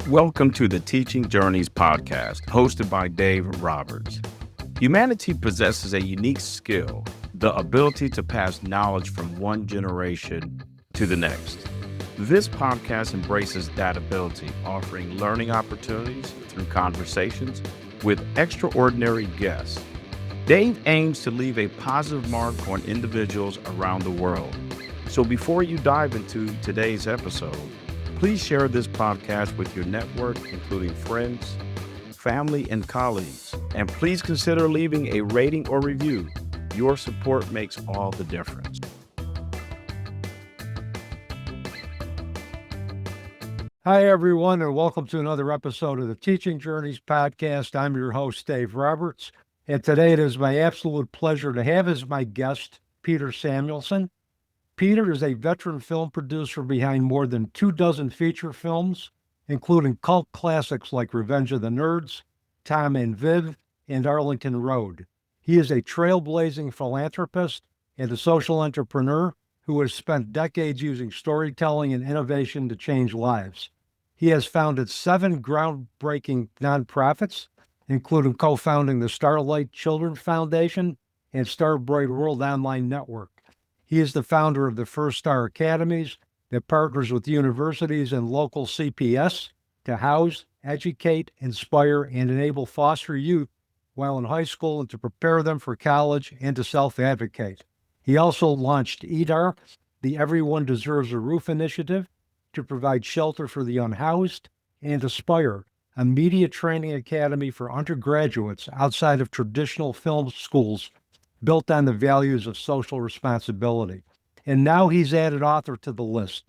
Welcome to the Teaching Journeys podcast, hosted by Dave Roberts. Humanity possesses a unique skill, the ability to pass knowledge from one generation to the next. This podcast embraces that ability, offering learning opportunities through conversations with extraordinary guests. Dave aims to leave a positive mark on individuals around the world. So before you dive into today's episode, please share this podcast with your network, including friends, family, and colleagues. And please consider leaving a rating or review. Your support makes all the difference. Hi, everyone, and welcome to another episode of the Teaching Journeys podcast. I'm your host, Dave Roberts, and today it is my absolute pleasure to have as my guest, Peter Samuelson. Peter is a veteran film producer behind more than 24 feature films, including cult classics like Revenge of the Nerds, Tom and Viv, and Arlington Road. He is a trailblazing philanthropist and a social entrepreneur who has spent decades using storytelling and innovation to change lives. He has founded 7 groundbreaking nonprofits, including co-founding the Starlight Children's Foundation and Starbright World Online Network. He is the founder of the First Star Academies that partners with universities and local CPS to house, educate, inspire, and enable foster youth while in high school and to prepare them for college and to self-advocate. He also launched EDAR, the Everyone Deserves a Roof initiative, to provide shelter for the unhoused, and Aspire, a media training academy for undergraduates outside of traditional film schools built on the values of social responsibility. And now he's added author to the list.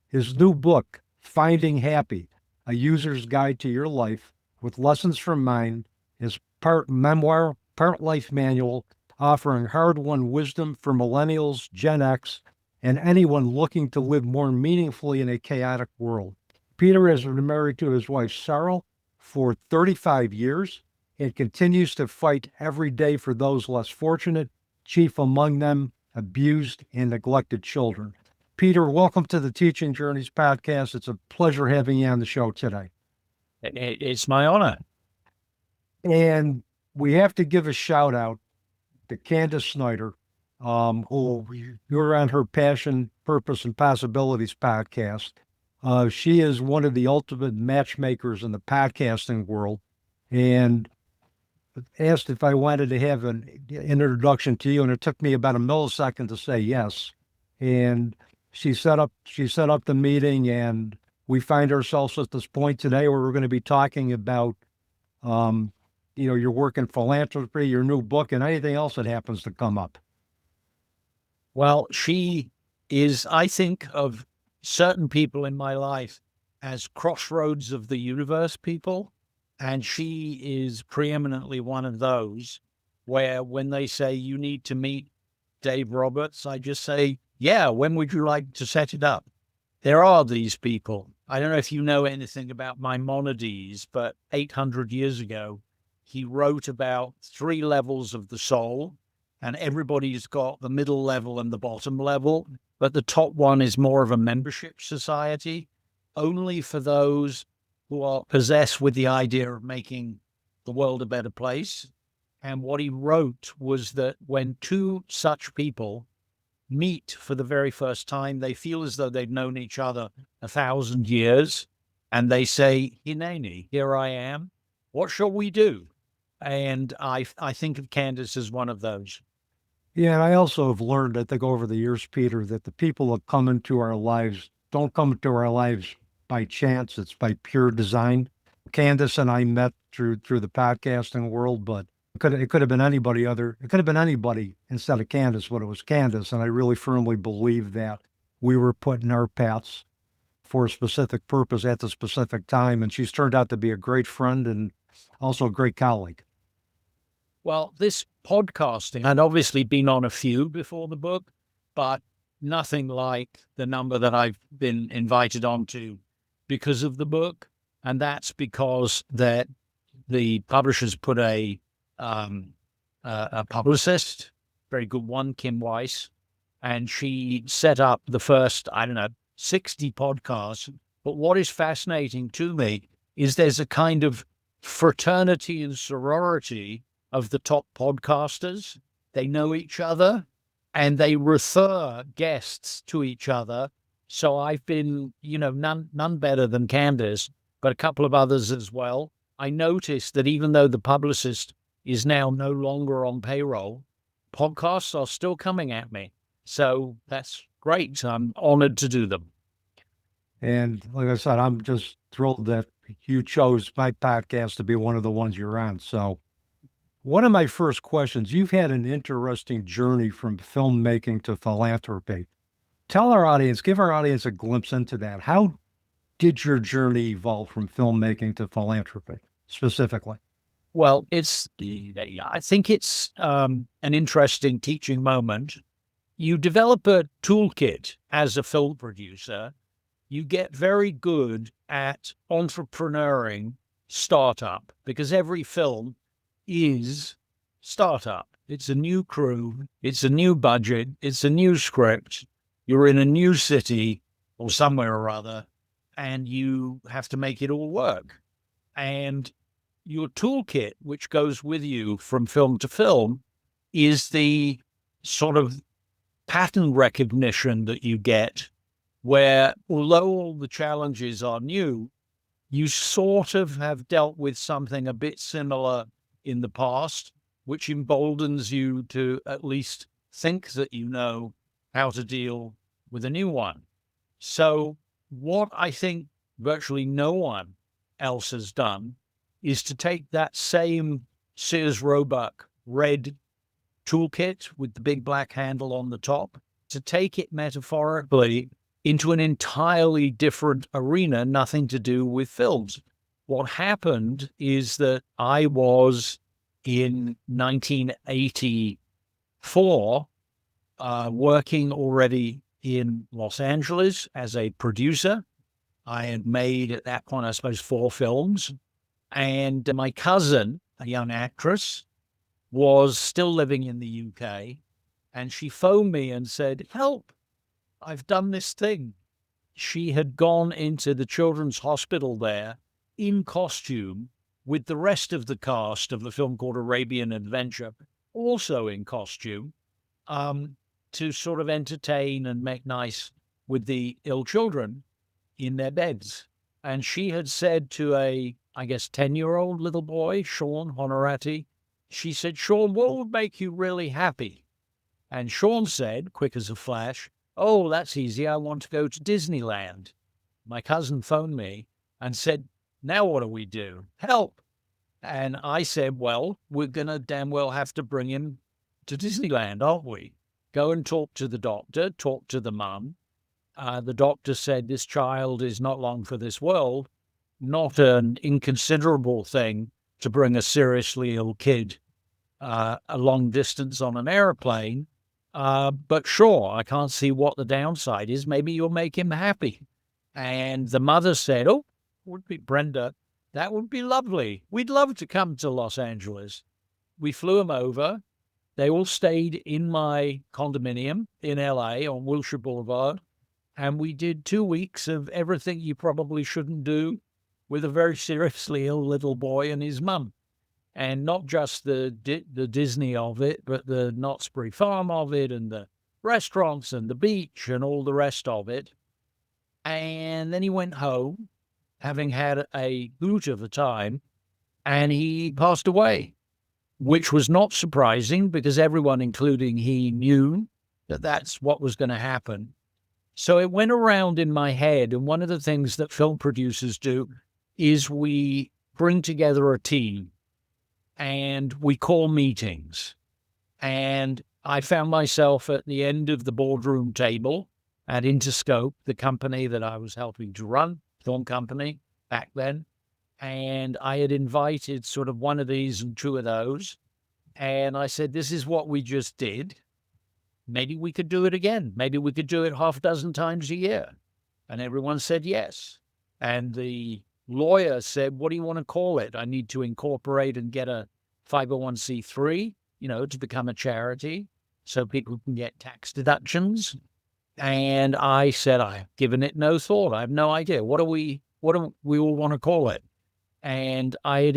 His new book, Finding Happy, A User's Guide to Your Life, with lessons from mine, is part memoir, part life manual, offering hard-won wisdom for millennials, Gen X, and anyone looking to live more meaningfully in a chaotic world. Peter has been married to his wife, Sarah, for 35 years, and continues to fight every day for those less fortunate, chief among them abused and neglected children. Peter, welcome to the Teaching Journeys podcast. It's a pleasure having you on the show today. It's my honor. And we have to give a shout out to Candace Snyder, who you're on her Passion, Purpose, and Possibilities podcast. She is one of the ultimate matchmakers in the podcasting world, and asked if I wanted to have an introduction to you, and it took me about a millisecond to say yes. And she set up the meeting, and we find ourselves at this point today where we're going to be talking about, your work in philanthropy, your new book, and anything else that happens to come up. Well, she is, I think, of certain people in my life as crossroads of the universe people. And she is preeminently one of those where when they say you need to meet Dave Roberts, I just say, yeah, when would you like to set it up? There are these people. I don't know if you know anything about Maimonides, but 800 years ago, he wrote about 3 levels of the soul, and everybody's got the middle level and the bottom level, but the top one is more of a membership society, only for those who are possessed with the idea of making the world a better place. And what he wrote was that when 2 such people meet for the very first time, they feel as though they've known each other 1,000 years, and they say, Hineni, here I am. What shall we do? And I think of Candace as one of those. Yeah, and I also have learned, I think, over the years, Peter, that the people that come into our lives don't come into our lives by chance. It's by pure design. Candace and I met through the podcasting world, but it could have been anybody instead of Candace, but it was Candace. And I really firmly believe that we were put in our paths for a specific purpose at the specific time. And she's turned out to be a great friend and also a great colleague. Well, this podcasting, I'd obviously been on a few before the book, but nothing like the number that I've been invited on to because of the book. And that's because that the publishers put a publicist, very good one, Kim Weiss, and she set up the first, 60 podcasts. But what is fascinating to me is there's a kind of fraternity and sorority of the top podcasters. They know each other and they refer guests to each other. So I've been, none better than Candace, but a couple of others as well. I noticed that even though the publicist is now no longer on payroll, podcasts are still coming at me. So that's great. I'm honored to do them. And like I said, I'm just thrilled that you chose my podcast to be one of the ones you're on. So one of my first questions, you've had an interesting journey from filmmaking to philanthropy. Tell our audience, give our audience a glimpse into that. How did your journey evolve from filmmaking to philanthropy specifically? Well, I think it's an interesting teaching moment. You develop a toolkit as a film producer. You get very good at entrepreneuring startup because every film is startup. It's a new crew. It's a new budget. It's a new script. You're in a new city or somewhere or other, and you have to make it all work. And your toolkit, which goes with you from film to film, is the sort of pattern recognition that you get where, although all the challenges are new, you sort of have dealt with something a bit similar in the past, which emboldens you to at least think that you know how to deal with a new one. So what I think virtually no one else has done is to take that same Sears Roebuck red toolkit with the big black handle on the top, to take it metaphorically into an entirely different arena, nothing to do with films. What happened is that I was in 1984 working already in Los Angeles as a producer. I had made at that point, I suppose, 4 films. And my cousin, a young actress, was still living in the UK. And she phoned me and said, "Help, I've done this thing." She had gone into the children's hospital there in costume with the rest of the cast of the film called Arabian Adventure, also in costume, to sort of entertain and make nice with the ill children in their beds. And she had said to a, I guess, 10-year-old little boy, Sean Honorati, she said, "Sean, what would make you really happy?" And Sean said, quick as a flash, "Oh, that's easy. I want to go to Disneyland." My cousin phoned me and said, "Now what do we do? Help." And I said, "Well, we're going to damn well have to bring him to Disneyland, aren't we? Go and talk to the doctor, talk to the mum." The doctor said, "This child is not long for this world." Not an inconsiderable thing to bring a seriously ill kid a long distance on an airplane. But sure, I can't see what the downside is. Maybe you'll make him happy. And the mother said, "Oh, would be Brenda. That would be lovely. We'd love to come to Los Angeles." We flew him over. They all stayed in my condominium in LA on Wilshire Boulevard. And we did 2 weeks of everything you probably shouldn't do with a very seriously ill little boy and his mum. And not just the Disney of it, but the Knott's Berry Farm of it, and the restaurants and the beach and all the rest of it. And then he went home, having had a hoot of a time, and he passed away, which was not surprising because everyone, including he, knew that that's what was going to happen. So it went around in my head, and one of the things that film producers do is we bring together a team and we call meetings. And I found myself at the end of the boardroom table at Interscope, the company that I was helping to run, film company back then. And I had invited sort of one of these and 2 of those. And I said, "This is what we just did. Maybe we could do it again. Maybe we could do it half a dozen times a year." And everyone said yes. And the lawyer said, "What do you want to call it? I need to incorporate and get a 501c3, to become a charity so people can get tax deductions." And I said, "I've given it no thought. I have no idea. What do we all want to call it?" And I'd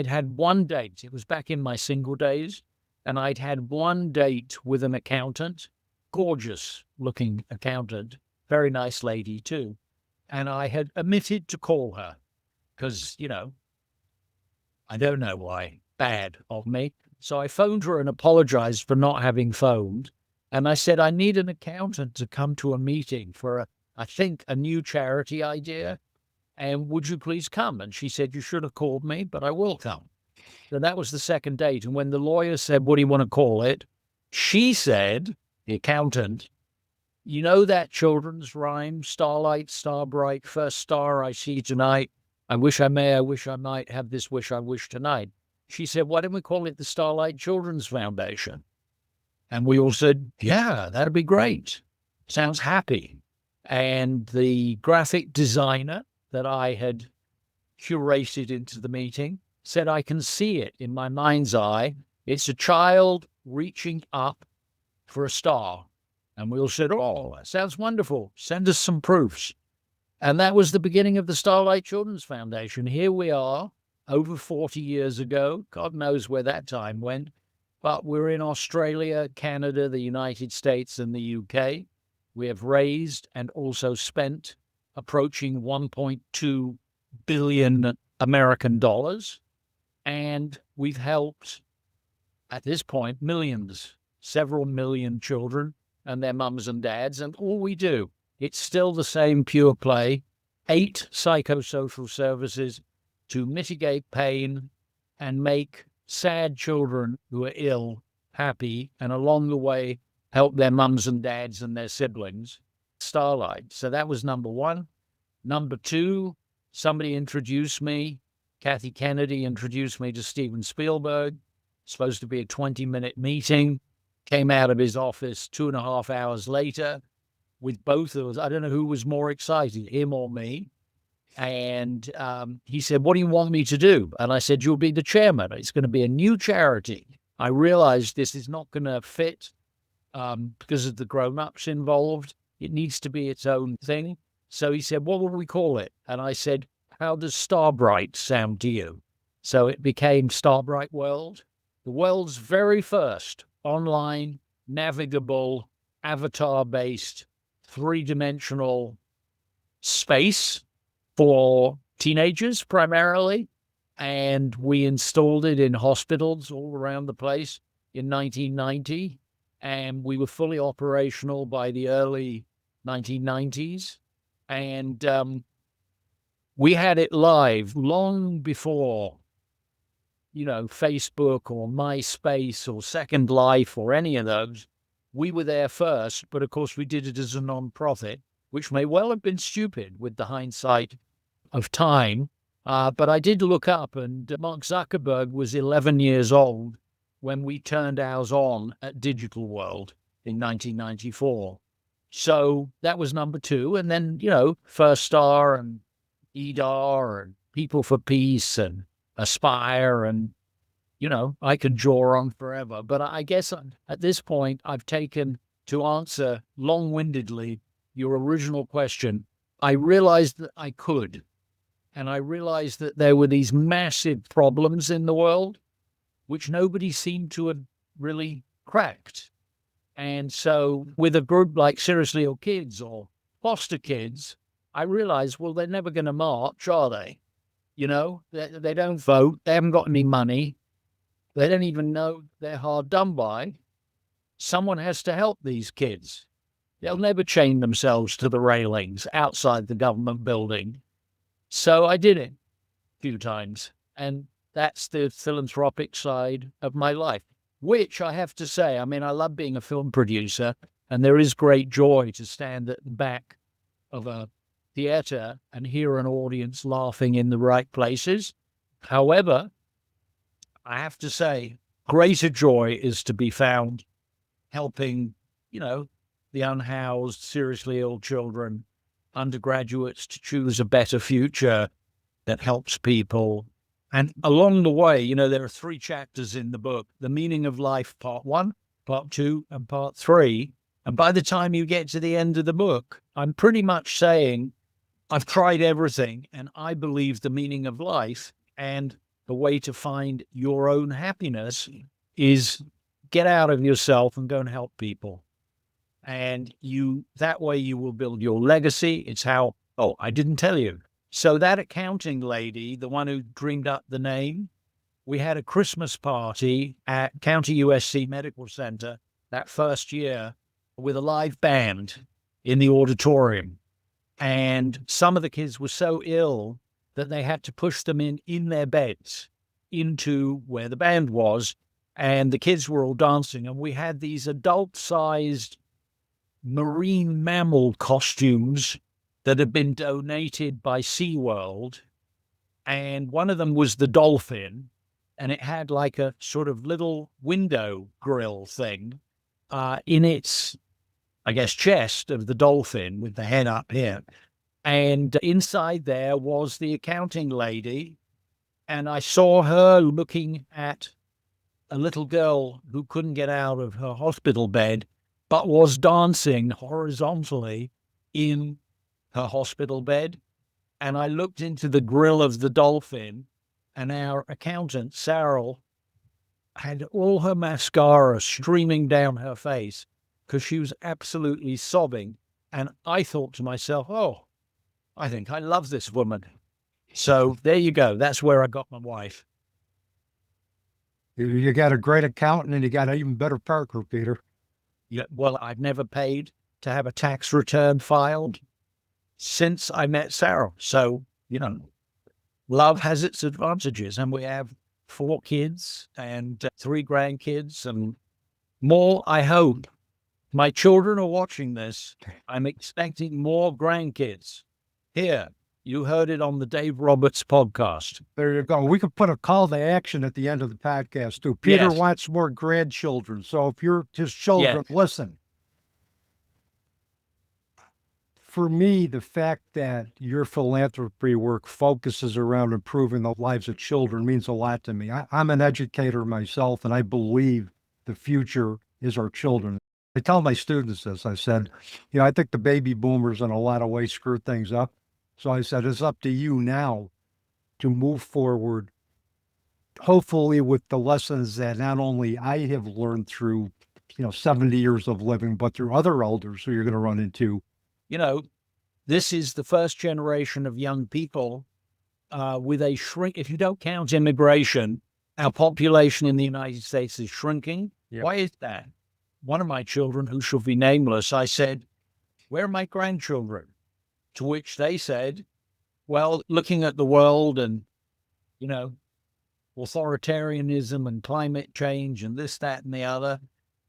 had one date. It was back in my single days, and I'd had one date with an accountant, gorgeous looking accountant, very nice lady too. And I had omitted to call her because, I don't know why, bad of me. So I phoned her and apologized for not having phoned. And I said, I need an accountant to come to a meeting for I think a new charity idea. And would you please come? And she said, you should have called me, but I will come. So that was the second date. And when the lawyer said, what do you want to call it? She said, the accountant, you know that children's rhyme, Starlight, star bright, first star I see tonight. I wish I may, I wish I might have this wish I wish tonight. She said, why don't we call it the Starlight Children's Foundation? And we all said, yeah, that'd be great. Sounds happy. And the graphic designer that I had curated into the meeting said, I can see it in my mind's eye. It's a child reaching up for a star. And we all said, oh, that sounds wonderful. Send us some proofs. And that was the beginning of the Starlight Children's Foundation. Here we are, over 40 years ago. God knows where that time went. But we're in Australia, Canada, the United States, and the UK. We have raised and also spent approaching 1.2 billion American dollars. And we've helped, at this point, millions, several million children and their mums and dads. And all we do, it's still the same pure play, 8 psychosocial services to mitigate pain and make sad children who are ill happy, and along the way, help their mums and dads and their siblings. Starlight. So that was number one. Number two, somebody introduced me. Kathy Kennedy introduced me to Steven Spielberg. Supposed to be a 20-minute meeting. Came out of his office 2.5 hours later with both of us. I don't know who was more excited, him or me. And he said, what do you want me to do? And I said, you'll be the chairman. It's going to be a new charity. I realized this is not going to fit because of the grown-ups involved. It needs to be its own thing. So he said, what will we call it? And I said, how does Starbright sound to you? So it became Starbright World, the world's very first online, navigable, avatar-based, 3-dimensional space for teenagers primarily. And we installed it in hospitals all around the place in 1990. And we were fully operational by the early 1990s. And we had it live long before, Facebook or MySpace or Second Life or any of those. We were there first, but of course we did it as a non-profit, which may well have been stupid with the hindsight of time. But I did look up, and Mark Zuckerberg was 11 years old when we turned ours on at Digital World in 1994. So that was number two. And then, First Star and EDAR and People for Peace and Aspire and, I could draw on forever. But I guess at this point, I've taken to answer long-windedly your original question. I realized that I could. And I realized that there were these massive problems in the world, which nobody seemed to have really cracked. And so with a group like Seriously Ill Kids or foster kids, I realized, well, they're never going to march, are they? They don't vote. They haven't got any money. They don't even know they're hard done by. Someone has to help these kids. They'll never chain themselves to the railings outside the government building. So I did it a few times. And that's the philanthropic side of my life, which I have to say, I love being a film producer, and there is great joy to stand at the back of a theater and hear an audience laughing in the right places. However, I have to say, greater joy is to be found helping, the unhoused, seriously ill children, undergraduates to choose a better future that helps people. And along the way, there are 3 chapters in the book: The Meaning of Life, Part 1, Part 2, and Part 3. And by the time you get to the end of the book, I'm pretty much saying, I've tried everything, and I believe the meaning of life And the way to find your own happiness is get out of yourself and go and help people. And that way you will build your legacy. It's how, oh, I didn't tell you. So that accounting lady, the one who dreamed up the name, we had a Christmas party at County USC Medical Center that first year with a live band in the auditorium. And some of the kids were so ill that they had to push them in their beds into where the band was. And the kids were all dancing. And we had these adult-sized marine mammal costumes that had been donated by SeaWorld. And one of them was the dolphin. And it had like a sort of little window grill thing in its, I guess, chest of the dolphin with the head up here. And inside there was the accounting lady. And I saw her looking at a little girl who couldn't get out of her hospital bed, but was dancing horizontally in her hospital bed. And I looked into the grill of the dolphin, and our accountant, Sarah, had all her mascara streaming down her face because she was absolutely sobbing. And I thought to myself, oh, I think I love this woman. So there you go. That's where I got my wife. You got a great accountant and you got an even better partner, Peter. Yeah, well, I've never paid to have a tax return filed since I met Sarah. So, love has its advantages. And we have 4 kids and 3 grandkids and more, I hope. My children are watching this. I'm expecting more grandkids. Here, you heard it on the Dave Roberts podcast. There you go. We could put a call to action at the end of the podcast, too. Peter Yes. wants more grandchildren. So if you're his children, listen. For me, the fact that your philanthropy work focuses around improving the lives of children means a lot to me. I'm an educator myself, and I believe the future is our children. I tell my students this. I said, I think the baby boomers in a lot of ways screwed things up. So I said, it's up to you now to move forward, hopefully with the lessons that not only I have learned through, 70 years of living, but through other elders who you're going to run into. This is the first generation of young people with a shrink. If you don't count immigration, our population in the United States is shrinking. Yep. Why is that? One of my children, who shall be nameless, I said, where are my grandchildren? To which they said, well, looking at the world and, authoritarianism and climate change and this, that, and the other,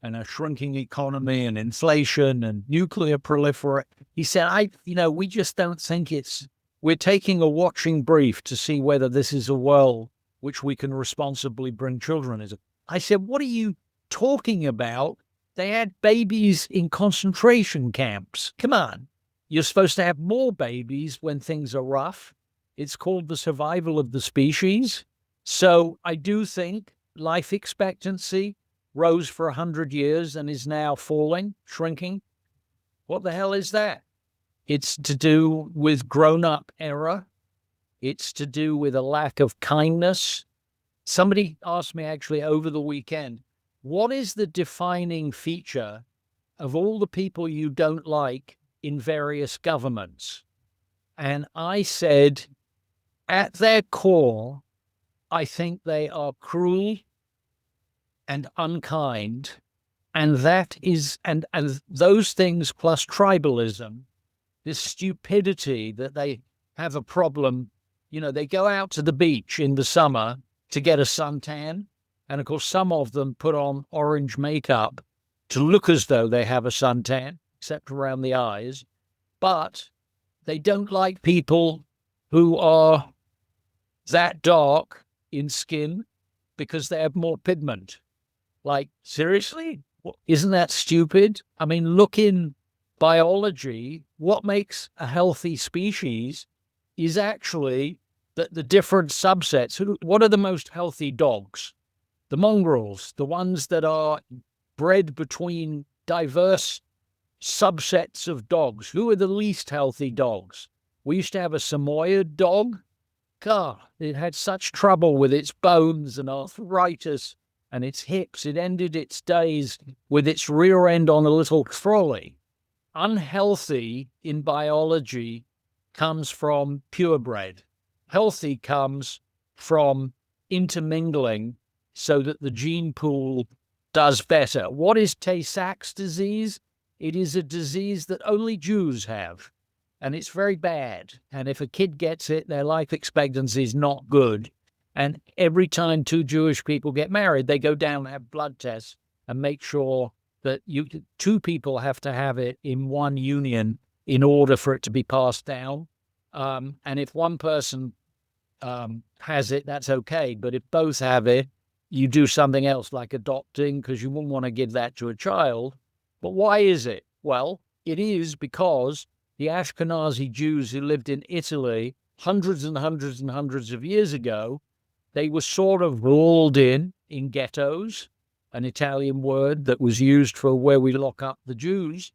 and a shrinking economy and inflation and nuclear proliferation. He said, we just don't think we're taking a watching brief to see whether this is a world which we can responsibly bring children into. I said, what are you talking about? They had babies in concentration camps. Come on. You're supposed to have more babies when things are rough. It's called the survival of the species. So I do think life expectancy rose for 100 years and is now falling, shrinking. What the hell is that? It's to do with grown-up error. It's to do with a lack of kindness. Somebody asked me actually over the weekend, what is the defining feature of all the people you don't like in various governments? And I said, at their core, I think they are cruel and unkind. And that is, and those things plus tribalism, this stupidity that they have a problem. They go out to the beach in the summer to get a suntan. And of course, some of them put on orange makeup to look as though they have a suntan, except around the eyes. But they don't like people who are that dark in skin because they have more pigment. Like, seriously? Isn't that stupid? I mean, look in biology. What makes a healthy species is actually that the different subsets. What are the most healthy dogs? The mongrels, the ones that are bred between diverse subsets of dogs. Who are the least healthy dogs? We used to have a Samoyed dog. car. It had such trouble with its bones and arthritis and its hips. It ended its days with its rear end on a little trolley. Unhealthy in biology comes from purebred. Healthy comes from intermingling so that the gene pool does better. What is Tay-Sachs disease? It is a disease that only Jews have, and it's very bad. And if a kid gets it, their life expectancy is not good. And every time two Jewish people get married, they go down and have blood tests and make sure that two people have to have it in one union in order for it to be passed down. And if one person has it, that's okay. But if both have it, you do something else like adopting, because you wouldn't want to give that to a child. But why is it? Well, it is because the Ashkenazi Jews who lived in Italy hundreds and hundreds and hundreds of years ago, they were sort of rolled in ghettos, an Italian word that was used for where we lock up the Jews.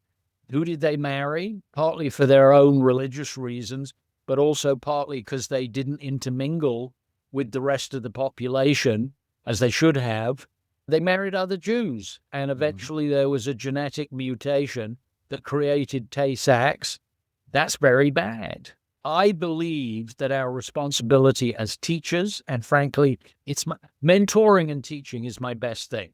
Who did they marry? Partly for their own religious reasons, but also partly because they didn't intermingle with the rest of the population as they should have. They married other Jews, and eventually there was a genetic mutation that created Tay-Sachs. That's very bad. I believe that our responsibility as teachers, and frankly, mentoring and teaching is my best thing.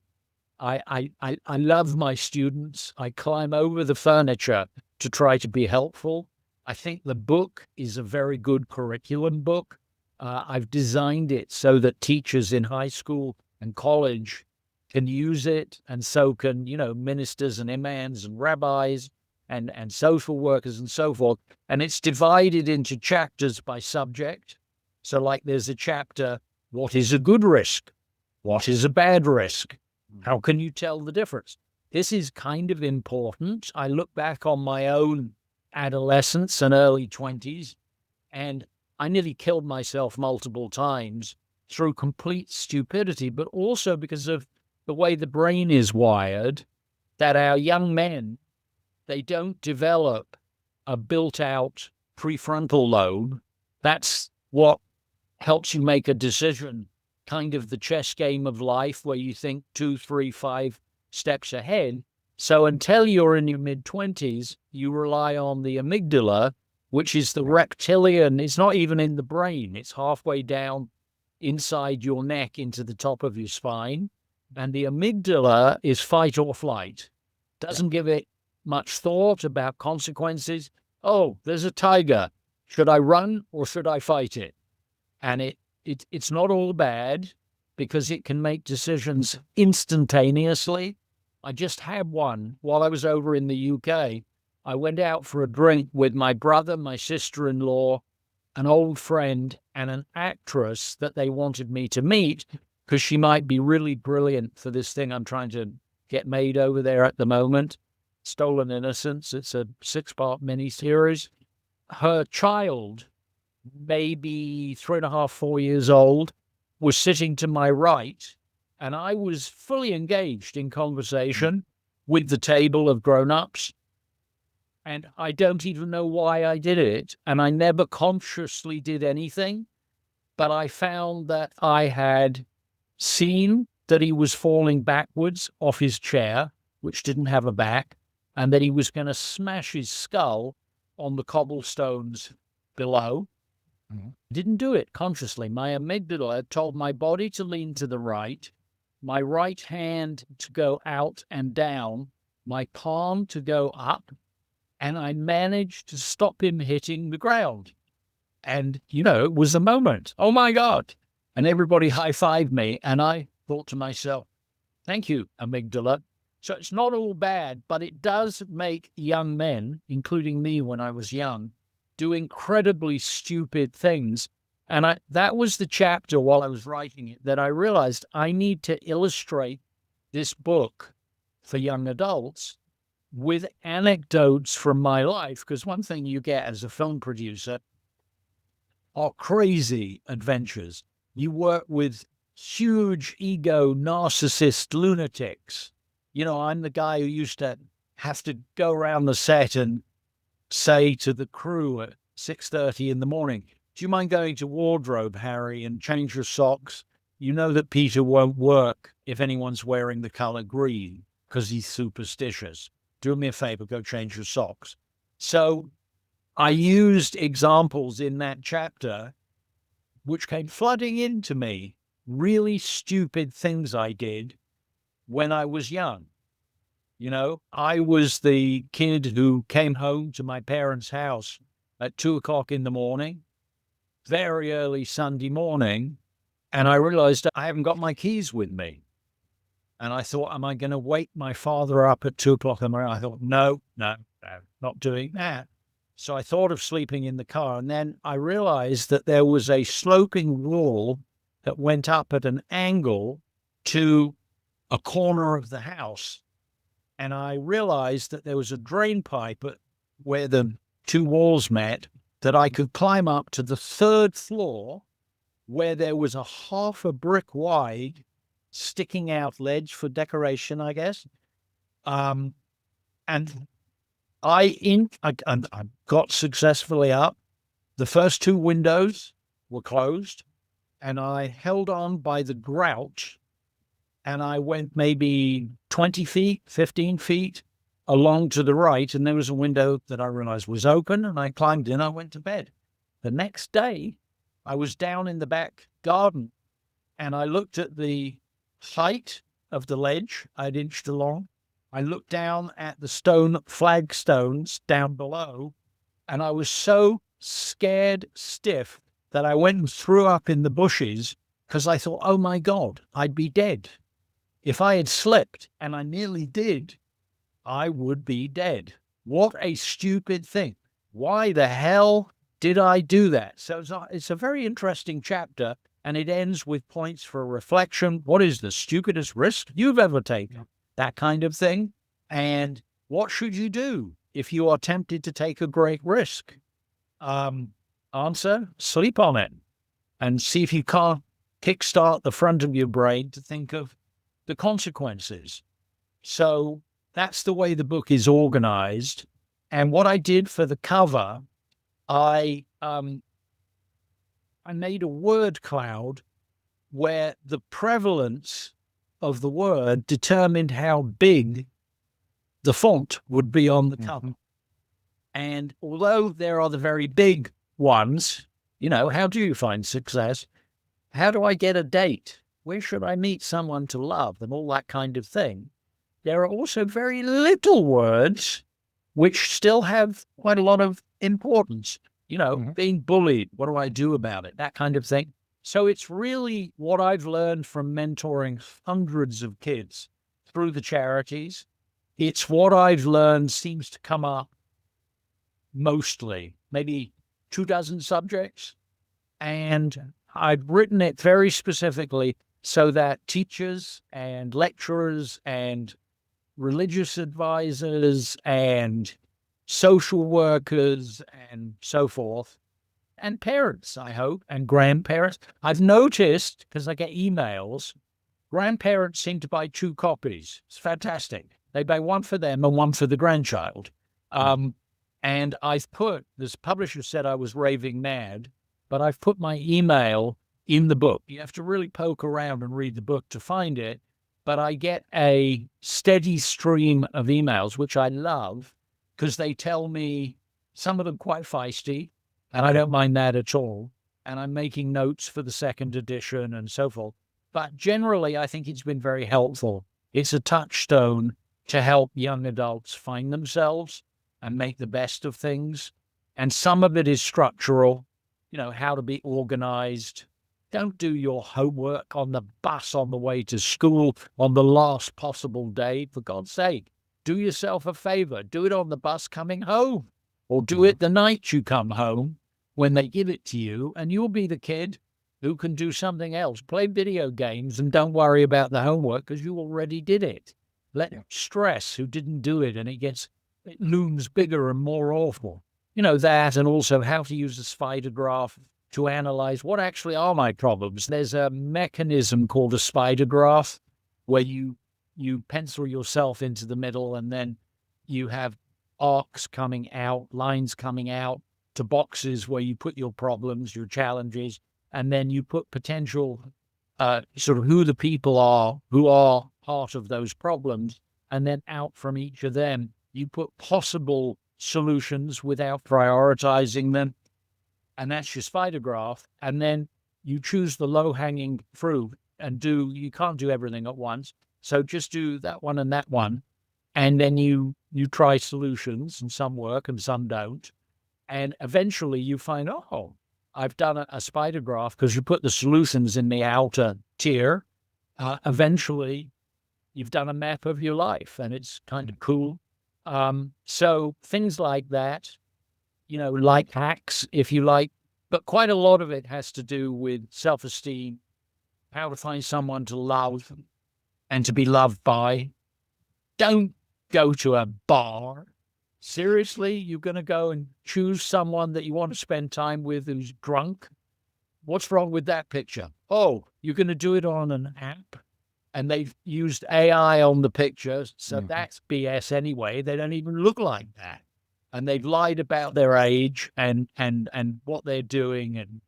I love my students. I climb over the furniture to try to be helpful. I think the book is a very good curriculum book. I've designed it so that teachers in high school and college can use it, and so can, ministers and imams and rabbis and social workers and so forth. And it's divided into chapters by subject. So like there's a chapter, what is a good risk? What is a bad risk? How can you tell the difference? This is kind of important. I look back on my own adolescence and early 20s, and I nearly killed myself multiple times through complete stupidity, but also because of the way the brain is wired, that our young men, they don't develop a built-out prefrontal lobe. That's what helps you make a decision, kind of the chess game of life where you think 2, 3, 5 steps ahead. So until you're in your mid-20s, you rely on the amygdala, which is the reptilian. It's not even in the brain. It's halfway down inside your neck into the top of your spine. And the amygdala is fight or flight. Doesn't give it much thought about consequences. Oh, there's a tiger. Should I run or should I fight it? And it's not all bad because it can make decisions instantaneously. I just had one while I was over in the UK. I went out for a drink with my brother, my sister-in-law, an old friend, and an actress that they wanted me to meet because she might be really brilliant for this thing I'm trying to get made over there at the moment. Stolen Innocence. It's a 6-part miniseries. Her child, maybe 3.5, 4 years old, was sitting to my right, and I was fully engaged in conversation with the table of grown-ups. And I don't even know why I did it, and I never consciously did anything, but I found that I had seen that he was falling backwards off his chair, which didn't have a back, and that he was going to smash his skull on the cobblestones below. Didn't do it consciously. My amygdala told my body to lean to the right, my right hand to go out and down, my palm to go up, and I managed to stop him hitting the ground. And, it was a moment. Oh, my God. And everybody high-fived me, and I thought to myself, thank you, amygdala. So it's not all bad, but it does make young men, including me when I was young, do incredibly stupid things. And that was the chapter while I was writing it that I realized I need to illustrate this book for young adults with anecdotes from my life. Because one thing you get as a film producer are crazy adventures. You work with huge ego narcissist lunatics. I'm the guy who used to have to go around the set and say to the crew at 6:30 in the morning, do you mind going to wardrobe, Harry, and change your socks? You know that Peter won't work if anyone's wearing the color green because he's superstitious. Do me a favor, go change your socks. So I used examples in that chapter which came flooding into me, really stupid things I did when I was young. You know, I was the kid who came home to my parents' house at 2 o'clock in the morning, very early Sunday morning, and I realized I haven't got my keys with me. And I thought, am I going to wake my father up at 2 o'clock in the morning? I thought, no, not doing that. So I thought of sleeping in the car. And then I realized that there was a sloping wall that went up at an angle to a corner of the house. And I realized that there was a drain pipe where the two walls met, that I could climb up to the 3rd floor where there was a half a brick wide sticking out ledge for decoration, I guess. And I got successfully up. The first 2 windows were closed, and I held on by the grouch, and I went maybe 20 feet, 15 feet along to the right, and there was a window that I realized was open, and I climbed in. I went to bed. The next day, I was down in the back garden, and I looked at the height of the ledge I'd inched along. I looked down at the stone flagstones down below, and I was so scared stiff that I went and threw up in the bushes because I thought, oh my God, I'd be dead. If I had slipped, and I nearly did, I would be dead. What a stupid thing. Why the hell did I do that? So it's a very interesting chapter, and it ends with points for reflection. What is the stupidest risk you've ever taken? That kind of thing. And what should you do if you are tempted to take a great risk? Answer, sleep on it and see if you can't kickstart the front of your brain to think of the consequences. So that's the way the book is organized. And what I did for the cover, I made a word cloud where the prevalence of the word determined how big the font would be on the cover. And although there are the very big ones, you know, how do you find success? How do I get a date? Where should I meet someone to love? And all that kind of thing. There are also very little words which still have quite a lot of importance. You know, being bullied, what do I do about it? That kind of thing. So it's really what I've learned from mentoring hundreds of kids through the charities. It's what I've learned seems to come up mostly, maybe 24 subjects. And I've written it very specifically so that teachers and lecturers and religious advisors and social workers and so forth, and parents, I hope, and grandparents. I've noticed, because I get emails, grandparents seem to buy 2 copies. It's fantastic. They buy one for them and one for the grandchild. And I've put, this publisher said I was raving mad, but I've put my email in the book. You have to really poke around and read the book to find it. But I get a steady stream of emails, which I love, because they tell me, some of them quite feisty, and I don't mind that at all. And I'm making notes for the 2nd edition and so forth. But generally, I think it's been very helpful. It's a touchstone to help young adults find themselves and make the best of things. And some of it is structural, you know, how to be organized. Don't do your homework on the bus on the way to school on the last possible day, for God's sake. Do yourself a favor. Do it on the bus coming home, or do it the night you come home when they give it to you, and you'll be the kid who can do something else. Play video games and don't worry about the homework because you already did it. Let stress who didn't do it, and it looms bigger and more awful. You know, that, and also how to use a spider graph to analyze what actually are my problems. There's a mechanism called a spider graph where you pencil yourself into the middle, and then you have arcs coming out, lines coming out to boxes where you put your problems, your challenges, and then you put potential, sort of who the people are who are part of those problems. And then out from each of them, you put possible solutions without prioritizing them. And that's your spider graph. And then you choose the low-hanging fruit and you can't do everything at once. So just do that one and that one. And then you try solutions, and some work and some don't. And eventually you find, oh, I've done a spider graph, because you put the solutions in the outer tier. Eventually you've done a map of your life, and it's kind of cool. So things like that, like hacks, if you like, but quite a lot of it has to do with self-esteem, how to find someone to love and to be loved by. Don't go to a bar. Seriously, you're going to go and choose someone that you want to spend time with who's drunk? What's wrong with that picture? Oh, you're going to do it on an app, and they've used AI on the pictures, so that's BS anyway. They don't even look like that. And they've lied about their age and what they're doing, and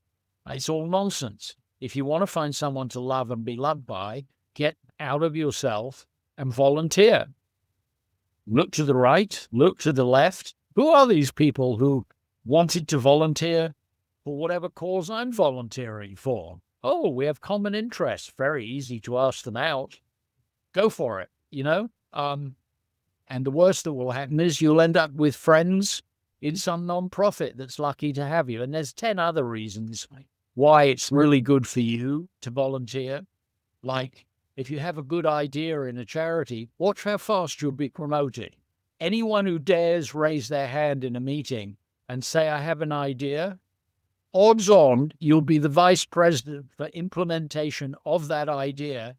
it's all nonsense. If you want to find someone to love and be loved by, get out of yourself and volunteer. Look to the right, look to the left. Who are these people who wanted to volunteer for whatever cause I'm volunteering for? Oh, we have common interests. Very easy to ask them out. Go for it, And the worst that will happen is you'll end up with friends in some nonprofit that's lucky to have you. And there's 10 other reasons why it's really good for you to volunteer. Like, if you have a good idea in a charity, watch how fast you'll be promoted. Anyone who dares raise their hand in a meeting and say, I have an idea, odds on you'll be the vice president for implementation of that idea,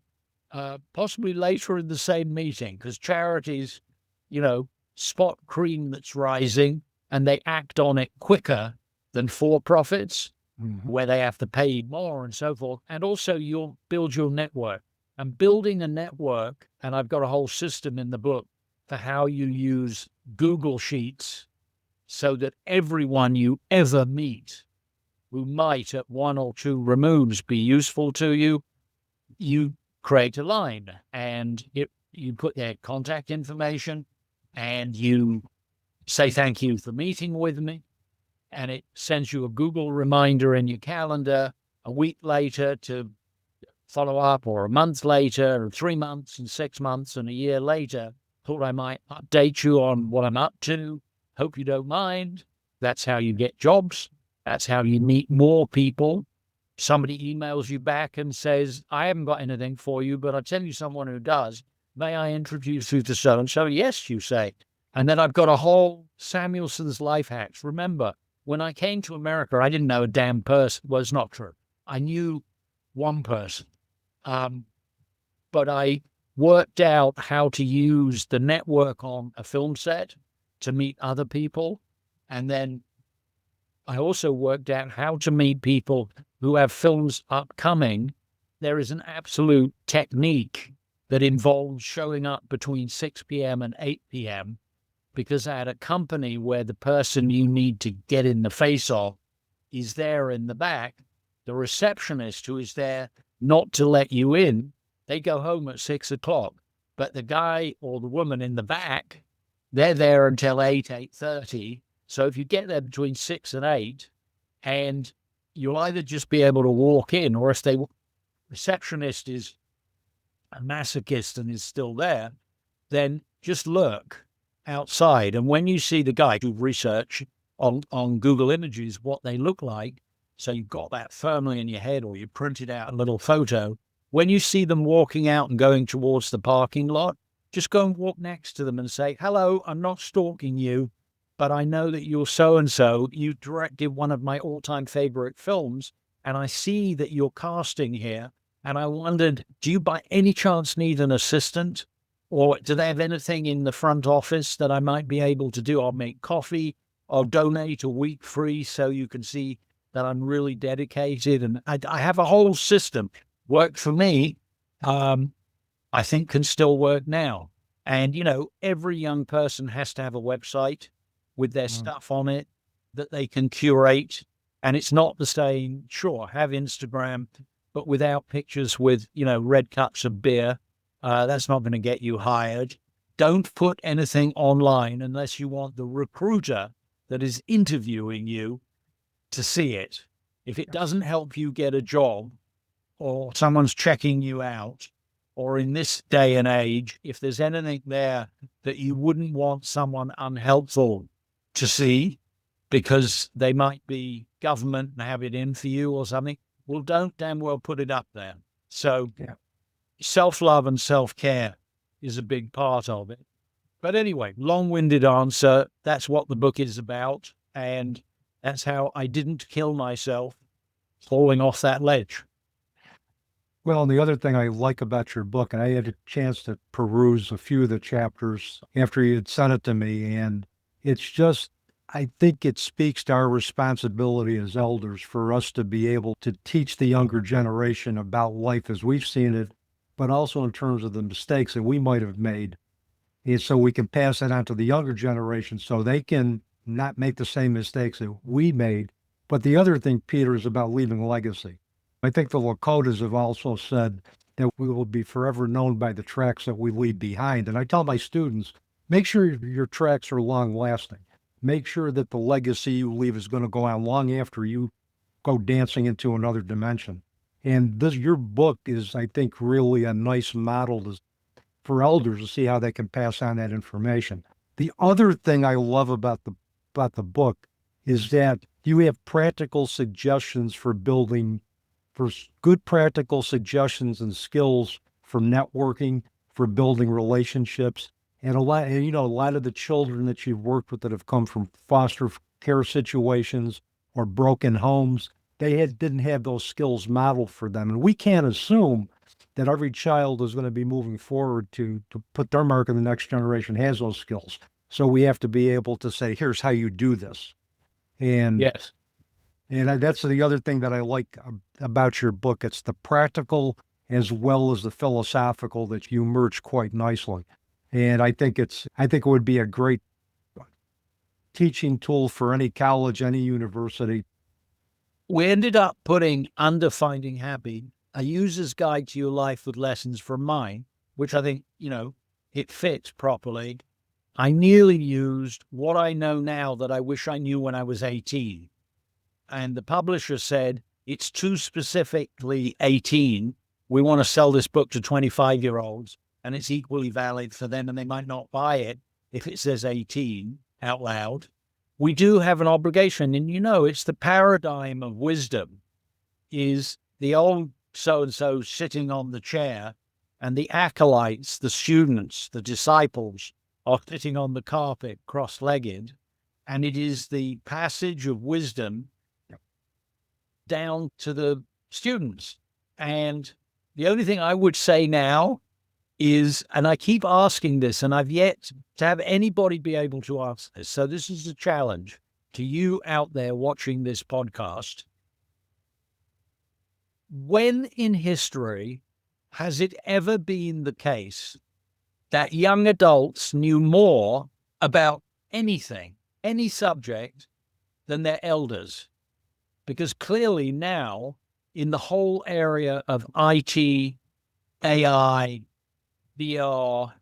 possibly later in the same meeting, because charities, spot cream that's rising, and they act on it quicker than for-profits, where they have to pay more and so forth. And also you'll build your network. And building a network, and I've got a whole system in the book for how you use Google Sheets so that everyone you ever meet who might at one or two removes be useful to you, you create a line, and you put their contact information, and you say thank you for meeting with me, and it sends you a Google reminder in your calendar a week later to follow up, or a month later, or 3 months, and 6 months, and a year later. Thought I might update you on what I'm up to. Hope you don't mind. That's how you get jobs. That's how you meet more people. Somebody emails you back and says, I haven't got anything for you, but I'll tell you someone who does. May I introduce you to so-and-so? Yes, you say. And then I've got a whole Samuelson's life hacks. Remember, when I came to America, I didn't know a damn person. Well, it's not true. I knew one person. But I worked out how to use the network on a film set to meet other people. And then I also worked out how to meet people who have films upcoming. There is an absolute technique that involves showing up between 6 p.m. and 8 p.m. because I had a company where the person you need to get in the face of is there in the back. The receptionist who is there not to let you in, they go home at 6 o'clock. But the guy or the woman in the back, they're there until 8:30. So if you get there between 6 and 8, and you'll either just be able to walk in, or if the receptionist is a masochist and is still there, then just lurk outside. And when you see the guy, do research on Google Images what they look like, so you've got that firmly in your head, or you printed out a little photo. When you see them walking out and going towards the parking lot, just go and walk next to them and say, hello, I'm not stalking you, but I know that you're so-and-so. You directed one of my all-time favorite films, and I see that you're casting here. And I wondered, do you by any chance need an assistant? Or do they have anything in the front office that I might be able to do? I'll make coffee. I'll donate a week free so you can see that I'm really dedicated. And I have a whole system. Worked for me, I think can still work now. And, every young person has to have a website with their stuff on it. that they can curate. And it's not the same, sure, have Instagram, but without pictures with, red cups of beer. That's not going to get you hired. Don't put anything online unless you want the recruiter that is interviewing you to see it. If it doesn't help you get a job, or someone's checking you out, or in this day and age, if there's anything there that you wouldn't want someone unhelpful to see because they might be government and have it in for you or something, well, don't damn well put it up there. So self-love and self-care is a big part of it. But anyway, long-winded answer. That's what the book is about. And that's how I didn't kill myself falling off that ledge. Well, and the other thing I like about your book, and I had a chance to peruse a few of the chapters after you had sent it to me, and it's just, I think it speaks to our responsibility as elders for us to be able to teach the younger generation about life as we've seen it, but also in terms of the mistakes that we might have made. And so we can pass that on to the younger generation so they can not make the same mistakes that we made. But the other thing, Peter, is about leaving a legacy. I think the Lakotas have also said that we will be forever known by the tracks that we leave behind. And I tell my students, make sure your tracks are long lasting. Make sure that the legacy you leave is going to go on long after you go dancing into another dimension. And your book is, I think, really a nice model for elders to see how they can pass on that information. The other thing I love about the book is that you have practical suggestions for good practical suggestions and skills for networking, for building relationships. And a lot of the children that you've worked with that have come from foster care situations or broken homes, didn't have those skills modeled for them. And we can't assume that every child is going to be moving forward to put their mark in the next generation has those skills. So we have to be able to say, here's how you do this. And yes. And that's the other thing that I like about your book. It's the practical as well as the philosophical that you merge quite nicely. And I think it would be a great teaching tool for any college, any university. We ended up putting under Finding Happy, a user's guide to your life with lessons from mine, which I think, it fits properly. I nearly used what I know now that I wish I knew when I was 18. And the publisher said, it's too specifically 18. We want to sell this book to 25-year-olds, and it's equally valid for them, and they might not buy it if it says 18 out loud. We do have an obligation, and it's the paradigm of wisdom is the old so-and-so sitting on the chair, and the acolytes, the students, the disciples are sitting on the carpet cross-legged, and it is the passage of wisdom down to the students. And the only thing I would say now is, and I keep asking this, and I've yet to have anybody be able to answer this, so this is a challenge to you out there watching this podcast. When in history has it ever been the case that young adults knew more about anything, any subject, than their elders? Because clearly now, in the whole area of IT, AI, VR,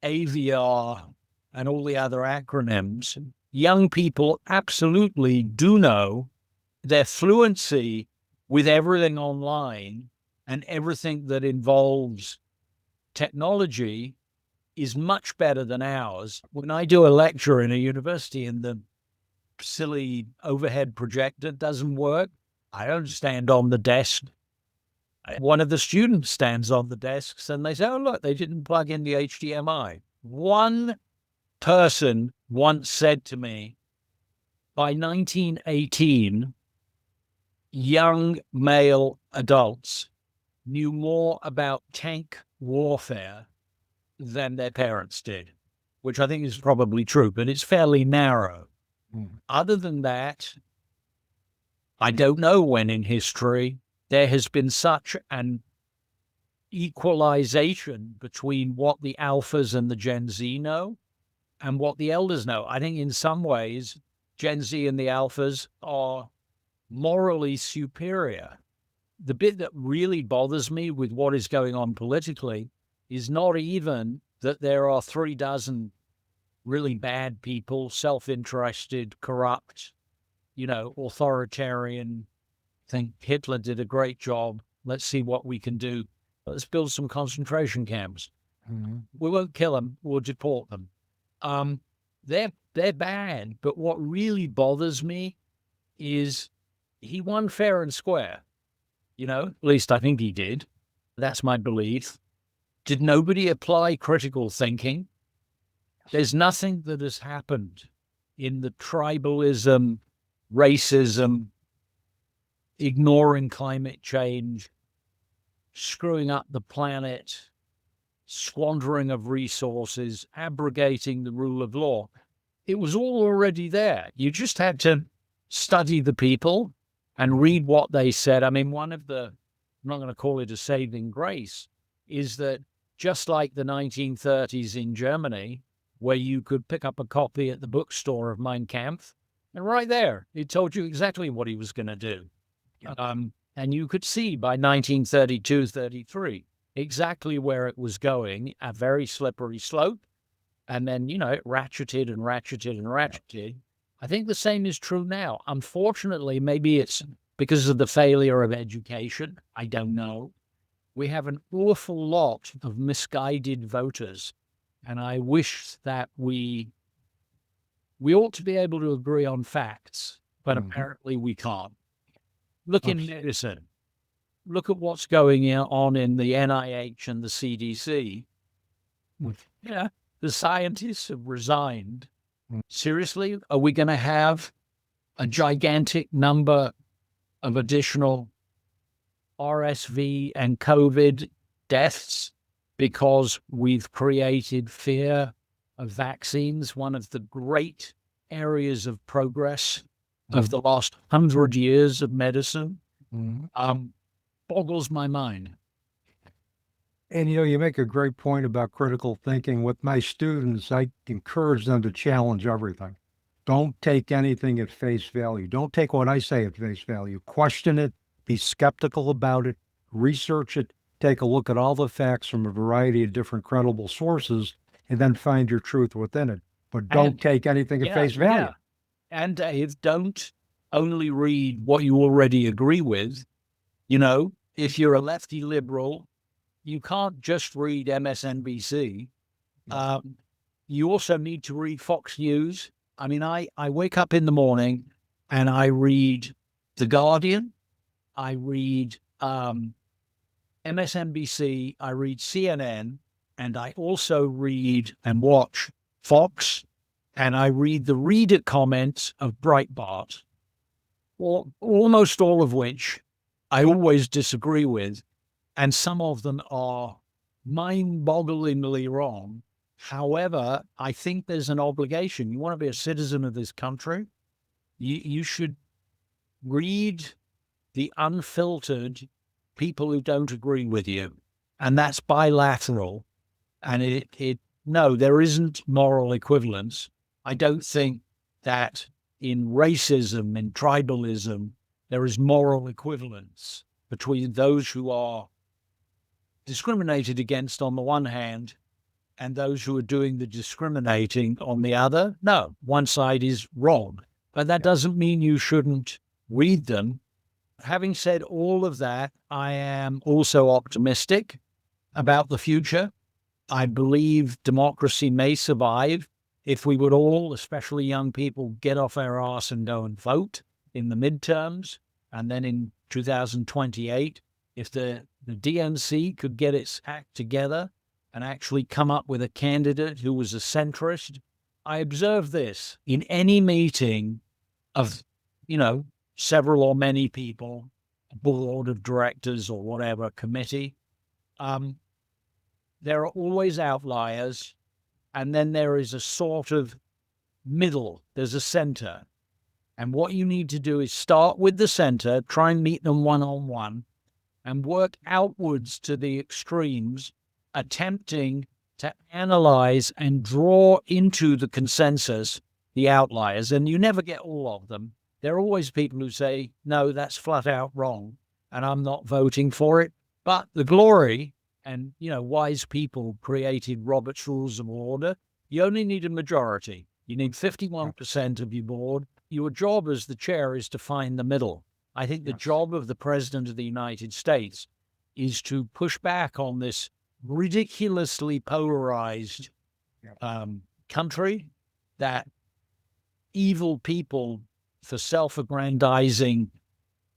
AVR, and all the other acronyms, young people absolutely do know their fluency with everything online and everything that involves technology is much better than ours. When I do a lecture in a university and the silly overhead projector doesn't work, I don't stand on the desk. One of the students stands on the desks and they say, oh, look, they didn't plug in the HDMI. One person once said to me, by 1918, young male adults knew more about tank warfare than their parents did, which I think is probably true, but it's fairly narrow. Other than that, I don't know when in history there has been such an equalization between what the alphas and the Gen Z know and what the elders know. I think in some ways Gen Z and the alphas are morally superior. The bit that really bothers me with what is going on politically is not even that there are 36 really bad people, self-interested, corrupt, authoritarian. Think Hitler did a great job. Let's see what we can do. Let's build some concentration camps. Mm-hmm. We won't kill them. We'll deport them. They're bad. But what really bothers me is he won fair and square. At least I think he did. That's my belief. Did nobody apply critical thinking? There's nothing that has happened in the tribalism, racism, ignoring climate change, screwing up the planet, squandering of resources, abrogating the rule of law. It was all already there. You just had to study the people and read what they said. I mean, I'm not going to call it a saving grace, is that just like the 1930s in Germany, where you could pick up a copy at the bookstore of Mein Kampf, and right there, it told you exactly what he was going to do. And you could see by 1932, 33, exactly where it was going, a very slippery slope. And then, it ratcheted and ratcheted and ratcheted. I think the same is true now. Unfortunately, maybe it's because of the failure of education. I don't know. We have an awful lot of misguided voters. And I wish that we ought to be able to agree on facts, but apparently we can't. Look in medicine. Look at what's going on in the NIH and the CDC. Yeah, the scientists have resigned. Seriously, are we going to have a gigantic number of additional RSV and COVID deaths because we've created fear of vaccines? One of the great areas of progress of the last 100 years of medicine, boggles my mind. And you make a great point about critical thinking. With my students, I encourage them to challenge everything. Don't take anything at face value. Don't take what I say at face value. Question it, be skeptical about it, research it, take a look at all the facts from a variety of different credible sources, and then find your truth within it. But don't take anything at face value. Yeah. And Dave, don't only read what you already agree with. If you're a lefty liberal, you can't just read MSNBC. You also need to read Fox News. I mean, I wake up in the morning and I read The Guardian, I read MSNBC, I read CNN, and I also read and watch Fox, and I read the reader comments of Breitbart, almost all of which I always disagree with, and some of them are mind-bogglingly wrong. However, I think there's an obligation. You want to be a citizen of this country, you should read the unfiltered people who don't agree with you. And that's bilateral. And no, there isn't moral equivalence. I don't think that in racism and tribalism, there is moral equivalence between those who are discriminated against on the one hand and those who are doing the discriminating on the other. No, one side is wrong. But that doesn't mean you shouldn't read them. Having said all of that, I am also optimistic about the future. I believe democracy may survive if we would all, especially young people, get off our arse and go and vote in the midterms. And then in 2028, if the DNC could get its act together and actually come up with a candidate who was a centrist. I observe this in any meeting of, several or many people, board of directors or whatever committee. There are always outliers, and then there is a sort of middle. There's a center. And what you need to do is start with the center, try and meet them one-on-one, and work outwards to the extremes, attempting to analyze and draw into the consensus the outliers, and you never get all of them. There are always people who say, no, that's flat out wrong, and I'm not voting for it. But the glory, and, wise people created Robert's Rules of Order. You only need a majority. You need 51% of your board. Your job as the chair is to find the middle. I think the job of the President of the United States is to push back on this ridiculously polarized country that evil people, for self-aggrandizing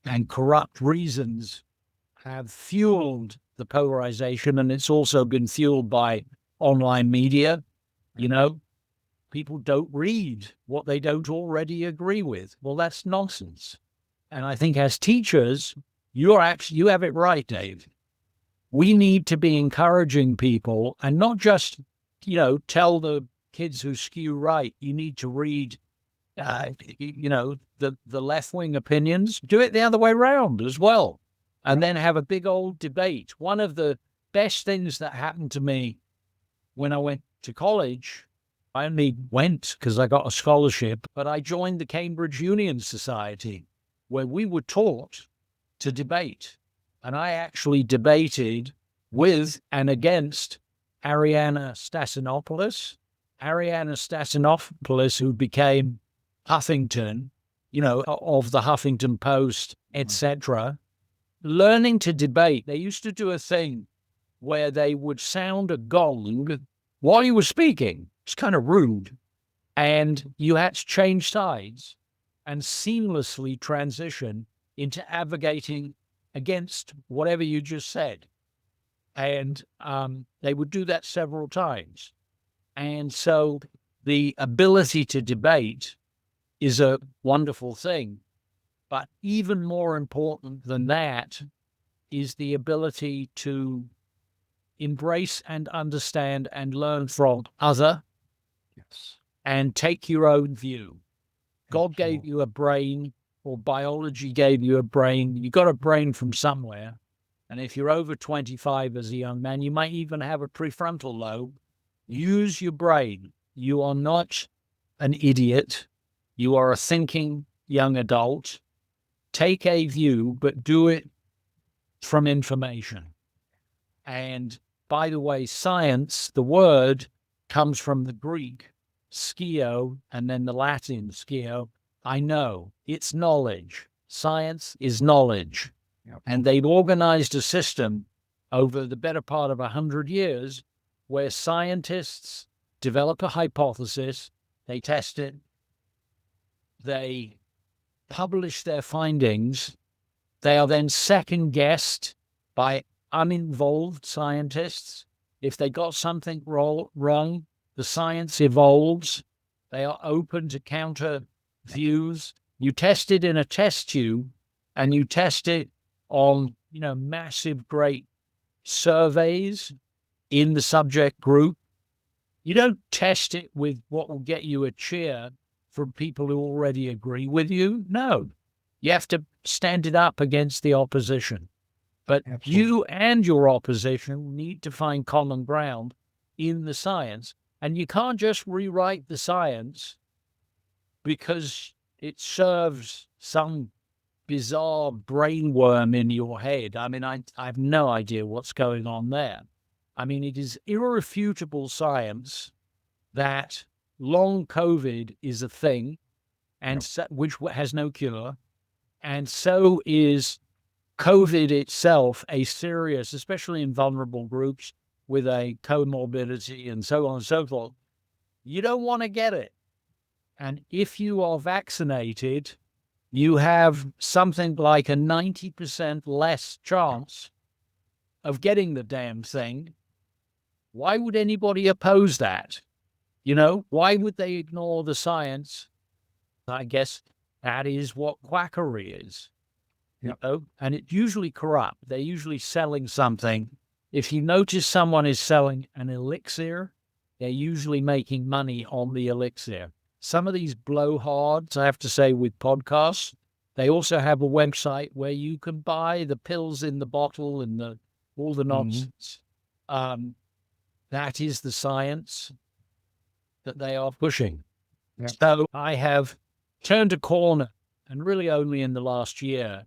and corrupt reasons, have fueled the polarization, and it's also been fueled by online media. People don't read what they don't already agree with. Well, that's nonsense. And I think as teachers, you have it right, Dave. We need to be encouraging people and not just, tell the kids who skew right, you need to read, the left-wing opinions. Do it the other way around as well. And then have a big old debate. One of the best things that happened to me when I went to college, I only went because I got a scholarship, but I joined the Cambridge Union Society, where we were taught to debate. And I actually debated with and against Arianna Stassinopoulos. Arianna Stassinopoulos, who became Huffington, of the Huffington Post, etc. Learning to debate, they used to do a thing where they would sound a gong while you were speaking. It's kind of rude. And you had to change sides and seamlessly transition into advocating against whatever you just said. And they would do that several times. And so the ability to debate is a wonderful thing. But even more important than that is the ability to embrace and understand and learn from other and take your own view. God gave you a brain, or biology gave you a brain. You got a brain from somewhere. And if you're over 25 as a young man, you might even have a prefrontal lobe. Use your brain. You are not an idiot. You are a thinking young adult. Take a view, but do it from information. And by the way, science, the word comes from the Greek, skio, and then the Latin, skio. I know. It's knowledge. Science is knowledge. And they've organized a system over the better part of 100 years where scientists develop a hypothesis, they test it, they publish their findings, they are then second-guessed by uninvolved scientists. If they got something wrong, the science evolves. They are open to counter views. You test it in a test tube, and you test it on, massive, great surveys in the subject group. You don't test it with what will get you a cheer from people who already agree with you. No, you have to stand it up against the opposition. But you and your opposition need to find common ground in the science. And you can't just rewrite the science because it serves some bizarre brainworm in your head. I mean, I have no idea what's going on there. I mean, it is irrefutable science that long COVID is a thing, and which has no cure. And so is COVID itself a serious, especially in vulnerable groups with a comorbidity and so on and so forth. You don't want to get it. And if you are vaccinated, you have something like a 90% less chance of getting the damn thing. Why would anybody oppose that? Why would they ignore the science? I guess that is what quackery is. And it's usually corrupt. They're usually selling something. If you notice someone is selling an elixir, they're usually making money on the elixir. Some of these blowhards, I have to say, with podcasts, they also have a website where you can buy the pills in the bottle and all the nonsense. That is the science that they are pushing. Yeah. So I have turned a corner, and really only in the last year,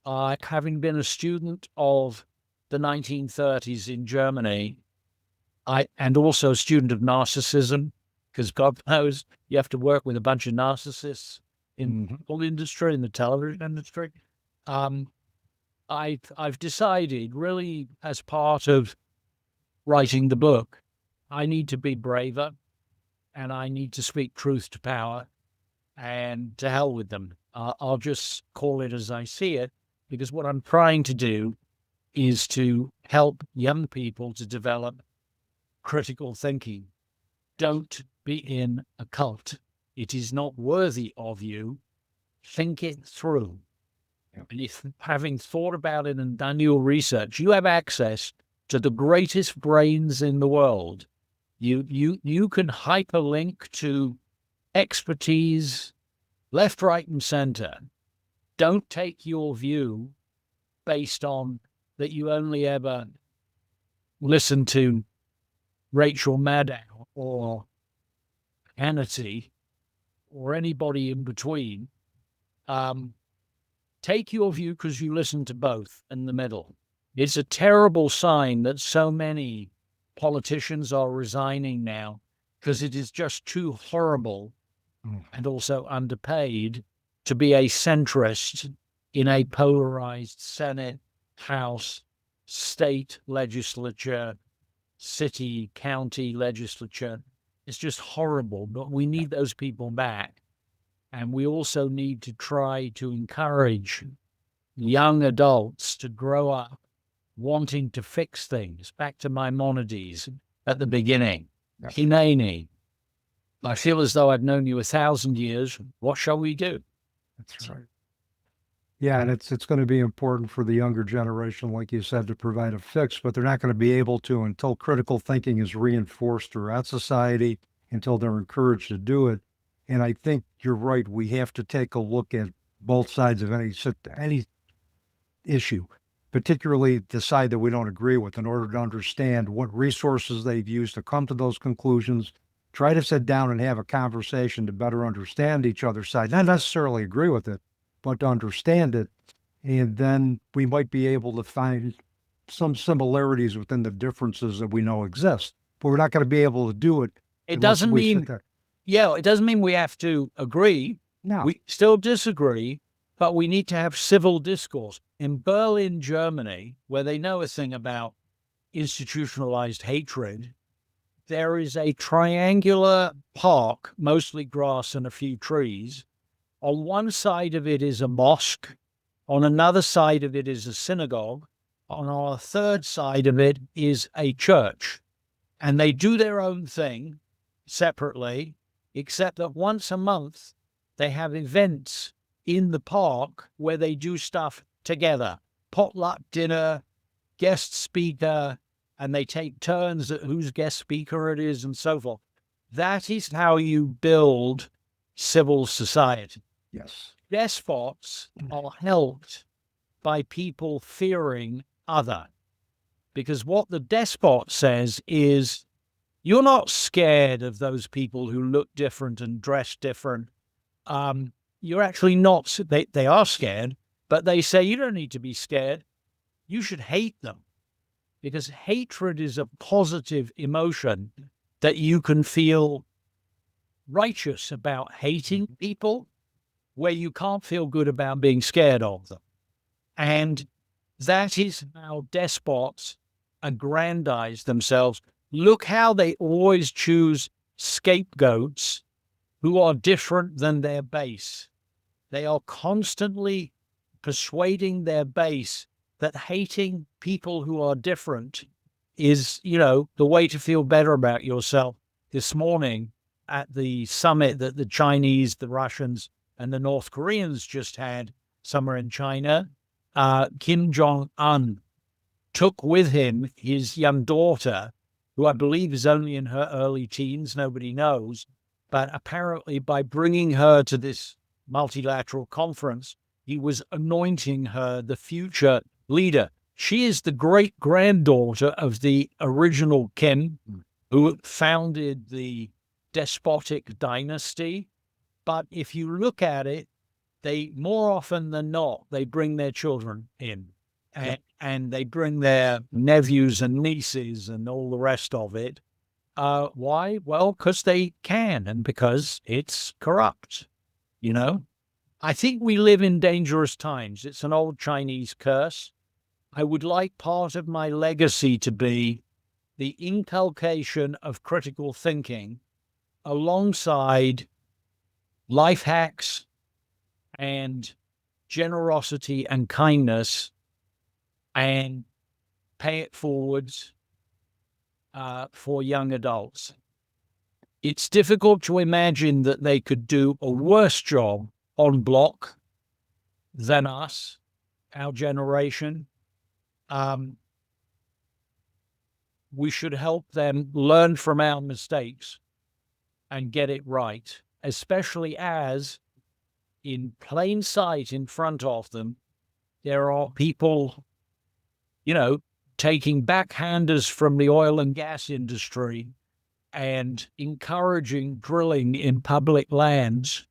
having been a student of the 1930s in Germany, and also a student of narcissism, because God knows you have to work with a bunch of narcissists in the film industry, in the television industry. I've decided, really, as part of writing the book, I need to be braver, and I need to speak truth to power, and to hell with them. I'll just call it as I see it, because what I'm trying to do is to help young people to develop critical thinking. Don't be in a cult. It is not worthy of you. Think it through. Yeah. And if, having thought about it and done your research, you have access to the greatest brains in the world. You can hyperlink to expertise left, right, and center. Don't take your view based on that you only ever listen to Rachel Maddow or Hannity or anybody in between. Take your view because you listen to both in the middle. It's a terrible sign that so many politicians are resigning now because it is just too horrible and also underpaid to be a centrist in a polarized Senate, House, state legislature, city, county legislature. It's just horrible, but we need those people back. And we also need to try to encourage young adults to grow up wanting to fix things. Back to Maimonides at the beginning. Hineni, I feel as though I've known you 1,000 years. What shall we do? That's right. Yeah, and it's going to be important for the younger generation, like you said, to provide a fix, but they're not going to be able to until critical thinking is reinforced throughout society, until they're encouraged to do it. And I think you're right. We have to take a look at both sides of any issue, particularly the side that we don't agree with, in order to understand what resources they've used to come to those conclusions. Try to sit down and have a conversation to better understand each other's side, not necessarily agree with it, but to understand it. And then we might be able to find some similarities within the differences that we know exist. But we're not going to be able to do it. It doesn't mean, it doesn't mean we have to agree. No. We still disagree, but we need to have civil discourse. In Berlin, Germany, where they know a thing about institutionalized hatred, there is a triangular park, mostly grass and a few trees. On one side of it is a mosque. On another side of it is a synagogue. On a third side of it is a church. And they do their own thing separately, except that once a month they have events in the park where they do stuff together. Potluck dinner, guest speaker, and they take turns at whose guest speaker it is and so forth. That is how you build civil society. Yes. Despots are helped by people fearing other. Because what the despot says is, you're not scared of those people who look different and dress different. You're actually not. They are scared, but they say you don't need to be scared. You should hate them. Because hatred is a positive emotion that you can feel righteous about hating people, where you can't feel good about being scared of them. And that is how despots aggrandize themselves. Look how they always choose scapegoats who are different than their base. They are constantly persuading their base that hating people who are different is, the way to feel better about yourself. This morning at the summit that the Chinese, the Russians, and the North Koreans just had somewhere in China, Kim Jong-un took with him his young daughter, who I believe is only in her early teens, nobody knows, but apparently by bringing her to this multilateral conference, he was anointing her the future leader. She is the great-granddaughter of the original Kim, who founded the despotic dynasty. But if you look at it, they more often than not, they bring their children in and they bring their nephews and nieces and all the rest of it. Why? Well, because they can and because it's corrupt, you know? I think we live in dangerous times. It's an old Chinese curse. I would like part of my legacy to be the inculcation of critical thinking alongside life hacks and generosity and kindness, and pay it forwards for young adults. It's difficult to imagine that they could do a worse job on block than us, our generation. We should help them learn from our mistakes and get it right, especially as in plain sight in front of them, there are people, taking backhanders from the oil and gas industry and encouraging drilling in public lands,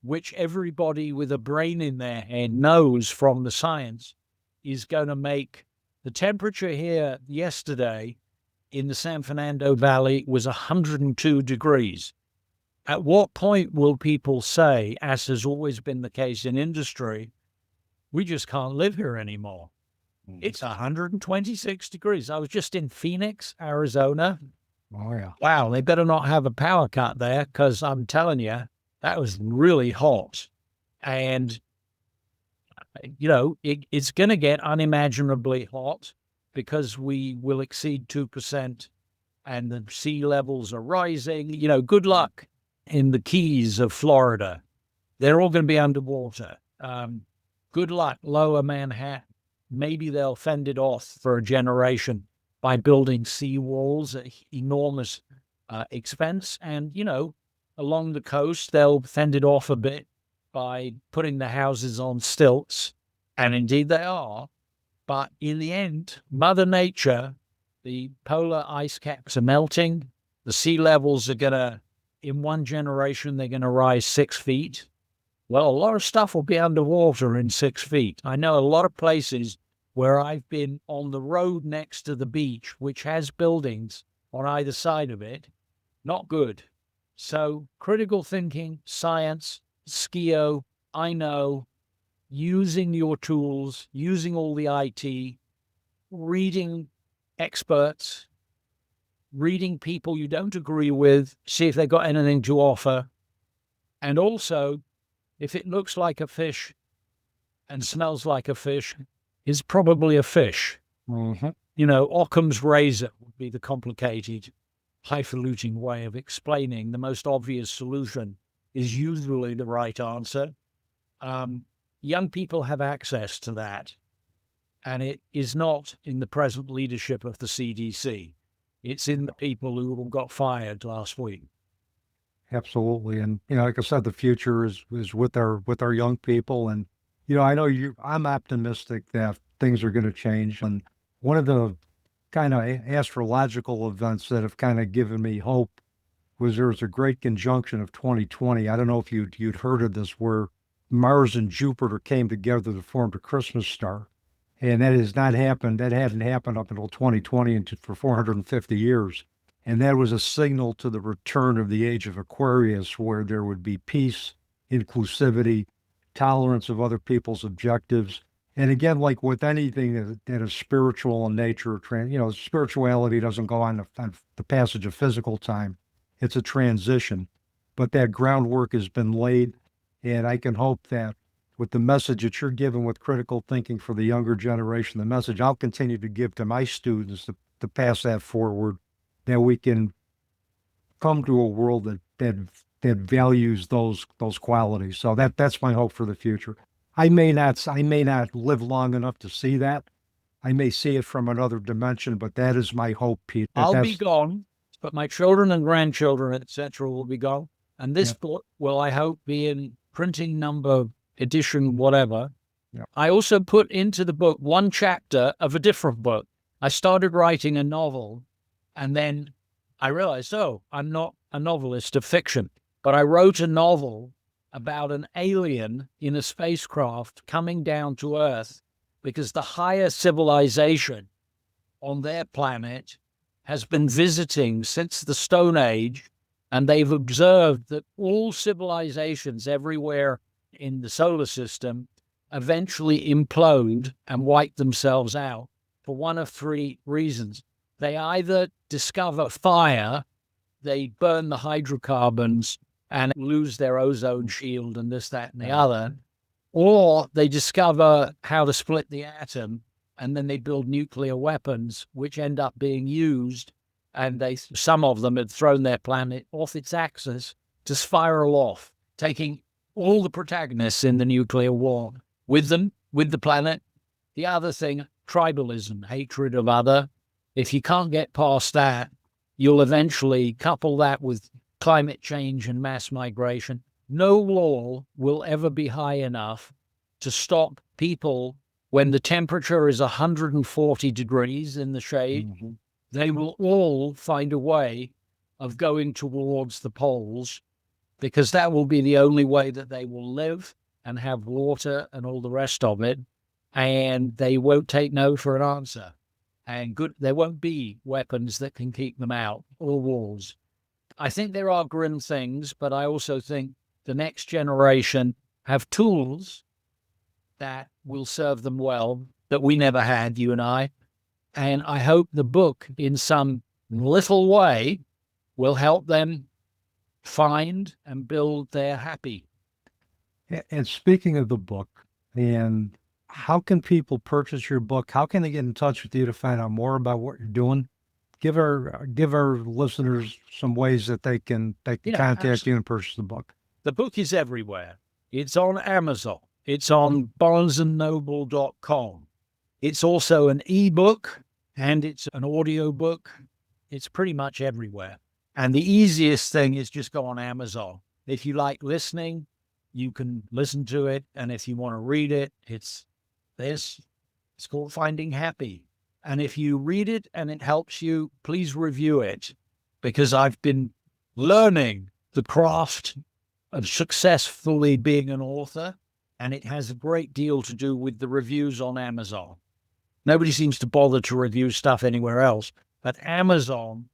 which everybody with a brain in their head knows from the science is going to make the temperature here yesterday in the San Fernando Valley was 102 degrees. At what point will people say, as has always been the case in industry, we just can't live here anymore? It's 126 degrees. I was just in Phoenix, Arizona. Oh, yeah. Wow, they better not have a power cut there, because I'm telling you, that was really hot. And, it's going to get unimaginably hot because we will exceed 2% and the sea levels are rising. Good luck in the Keys of Florida. They're all going to be underwater. Good luck, Lower Manhattan. Maybe they'll fend it off for a generation by building seawalls at enormous expense. And, along the coast, they'll fend it off a bit by putting the houses on stilts. And indeed they are. But in the end, Mother Nature, the polar ice caps are melting. The sea levels are going to, in one generation, they're going to rise 6 feet. Well, a lot of stuff will be underwater in 6 feet. I know a lot of places where I've been on the road next to the beach, which has buildings on either side of it. Not good. So critical thinking, science, skio, I know, using your tools, using all the IT, reading experts, reading people you don't agree with, see if they've got anything to offer. And also, if it looks like a fish and smells like a fish, it's probably a fish. Mm-hmm. Occam's razor would be the complicated, highfalutin way of explaining the most obvious solution is usually the right answer. Young people have access to that, and it is not in the present leadership of the CDC. It's in the people who got fired last week. Absolutely. And, like I said, the future is with our young people. And, I know I'm optimistic that things are going to change. And one of the kind of astrological events that have kind of given me hope was there was a great conjunction of 2020. I don't know if you'd heard of this, where Mars and Jupiter came together to form a Christmas star. And that has not happened. That hadn't happened up until 2020 and for 450 years. And that was a signal to the return of the age of Aquarius, where there would be peace, inclusivity, tolerance of other people's objectives. And again, like with anything that is spiritual in nature, spirituality doesn't go on the passage of physical time. It's a transition. But that groundwork has been laid. And I can hope that with the message that you're giving with critical thinking for the younger generation, the message I'll continue to give to my students to pass that forward, that we can come to a world that values those qualities. So that's my hope for the future. I may not live long enough to see that. I may see it from another dimension, but that is my hope, Pete. I'll be gone, but my children and grandchildren, etc., will be gone. And this book will, I hope, be in printing number, edition, whatever. Yeah. I also put into the book one chapter of a different book. I started writing a novel, and then I realized, oh, I'm not a novelist of fiction, but I wrote a novel about an alien in a spacecraft coming down to Earth because the higher civilization on their planet has been visiting since the Stone Age, and they've observed that all civilizations everywhere in the solar system eventually implode and wipe themselves out for one of three reasons. They either discover fire, they burn the hydrocarbons and lose their ozone shield and this, that, and the other, or they discover how to split the atom and then they build nuclear weapons, which end up being used, and some of them had thrown their planet off its axis to spiral off, taking all the protagonists in the nuclear war with them, with the planet. The other thing, tribalism, hatred of other. If you can't get past that, you'll eventually couple that with climate change and mass migration. No wall will ever be high enough to stop people when the temperature is 140 degrees in the shade. Mm-hmm. They will all find a way of going towards the poles, because that will be the only way that they will live and have water and all the rest of it. And they won't take no for an answer. And there won't be weapons that can keep them out, or walls. I think there are grim things, but I also think the next generation have tools that will serve them well that we never had, you and I. And I hope the book, in some little way, will help them find and build their happy. And speaking of the book, and how can people purchase your book? How can they get in touch with you to find out more about what you're doing? Give our listeners some ways that they can contact you and purchase the book. The book is everywhere. It's on Amazon. It's on barnesandnoble.com. It's also an ebook and it's an audio book. It's pretty much everywhere. And the easiest thing is just go on Amazon. If you like listening, you can listen to it. And if you want to read it, it's called Finding Happy. And if you read it and it helps you, please review it, because I've been learning the craft of successfully being an author, and it has a great deal to do with the reviews on Amazon. Nobody seems to bother to review stuff anywhere else, but Amazon,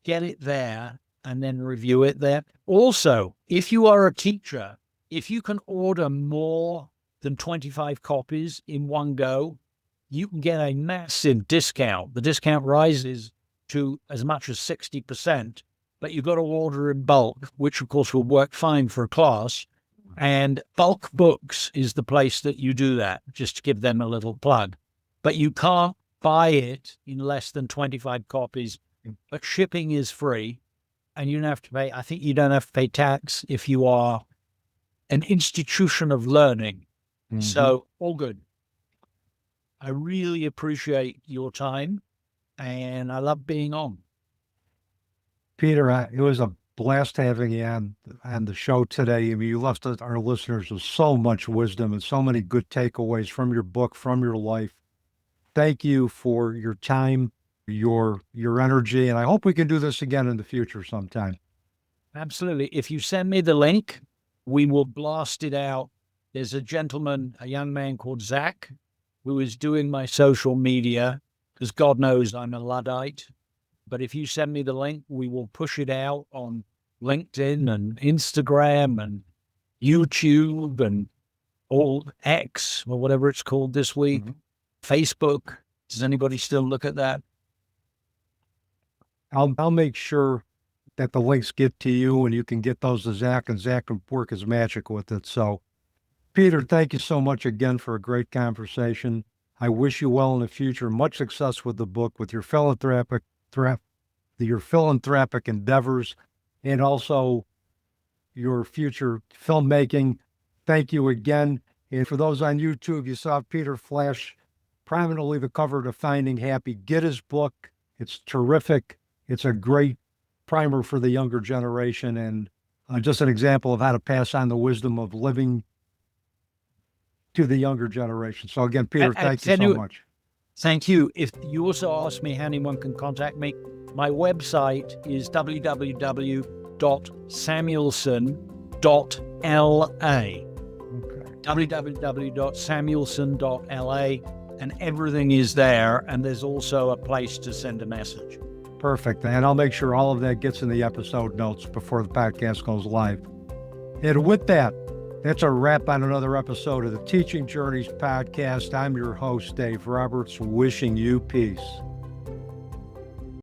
get it there and then review it there. Also, if you are a teacher, if you can order more than 25 copies in one go, you can get a massive discount. The discount rises to as much as 60%, but you've got to order in bulk, which of course will work fine for a class. And Bulk Books is the place that you do that, just to give them a little plug. But you can't buy it in less than 25 copies, but shipping is free. And you don't have to pay, I think you don't have to pay tax if you are an institution of learning. Mm-hmm. So all good. I really appreciate your time, and I love being on. Peter, it was a blast having you on the show today. I mean, you left our listeners with so much wisdom and so many good takeaways from your book, from your life. Thank you for your time, your energy, and I hope we can do this again in the future sometime. Absolutely. If you send me the link, we will blast it out. There's a young man called Zach, who is doing my social media, because God knows I'm a Luddite. But if you send me the link, we will push it out on LinkedIn and Instagram and YouTube and all X, or whatever it's called this week. Mm-hmm. Facebook. Does anybody still look at that? I'll make sure that the links get to you and you can get those to Zach, and Zach can work his magic with it. So, Peter, thank you so much again for a great conversation. I wish you well in the future. Much success with the book, with your philanthropic endeavors, and also your future filmmaking. Thank you again. And for those on YouTube, you saw Peter flash prominently the cover to Finding Happy. Get his book. It's terrific. It's a great primer for the younger generation, and just an example of how to pass on the wisdom of living to the younger generation. So again, Peter, thank you so much. Thank you. If you also ask me how anyone can contact me, My website is www.samuelson.la. Okay. www.samuelson.la, and everything is there. And there's also a place to send a message. Perfect. And I'll make sure all of that gets in the episode notes before the podcast goes live. And with that, that's a wrap on another episode of the Teaching Journeys podcast. I'm your host, Dave Roberts, wishing you peace.